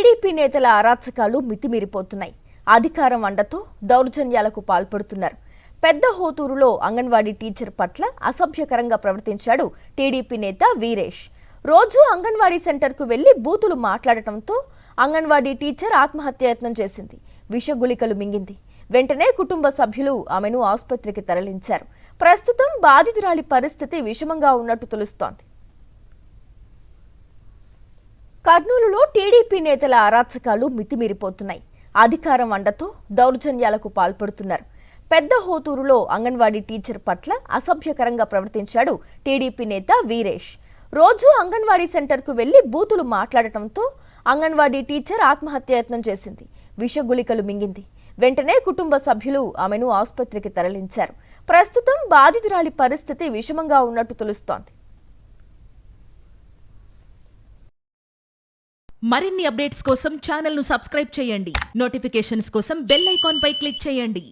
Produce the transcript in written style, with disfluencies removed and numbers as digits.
TDP నేతల అరాచకాలు మితిమీరిపోతున్నాయి. అధికారం అండతో దౌర్జన్యాలకు పాల్పడుతున్నారు. పెద్ద హోతూరులో అంగన్వాడీ టీచర్ పట్ల అసభ్యకరంగా ప్రవర్తించాడు టీడీపీ నేత వీరేష్. రోజు అంగన్వాడీ సెంటర్కు వెళ్లి బూతులు మాట్లాడటంతో అంగన్వాడీ టీచర్ ఆత్మహత్యాయత్నం చేసింది. విషగుళికలు మింగింది. వెంటనే కుటుంబ సభ్యులు ఆమెను ఆసుపత్రికి తరలించారు. ప్రస్తుతం బాధితురాలి పరిస్థితి విషమంగా ఉన్నట్టు తెలుస్తోంది. కర్నూలులో టీడీపీ నేతల అరాచకాలు మితిమీరిపోతున్నాయి. అధికారం అండతో దౌర్జన్యాలకు పాల్పడుతున్నారు. పెద్ద హోతూరులో అంగన్వాడీ టీచర్ పట్ల అసభ్యకరంగా ప్రవర్తించాడు టీడీపీ నేత వీరేష్. రోజు అంగన్వాడీ సెంటర్కు వెళ్లి బూతులు మాట్లాడటంతో అంగన్వాడీ టీచర్ ఆత్మహత్యాయత్నం చేసింది. విషగుళికలు మింగింది. వెంటనే కుటుంబ సభ్యులు ఆమెను ఆసుపత్రికి తరలించారు. ప్రస్తుతం బాధితురాలి పరిస్థితి విషమంగా ఉన్నట్టు తెలుస్తోంది. మరిన్ని అప్డేట్స్ కోసం ఛానల్ ను సబ్స్క్రైబ్ చేయండి. నోటిఫికేషన్స్ కోసం బెల్ ఐకాన్ పై క్లిక్ చేయండి.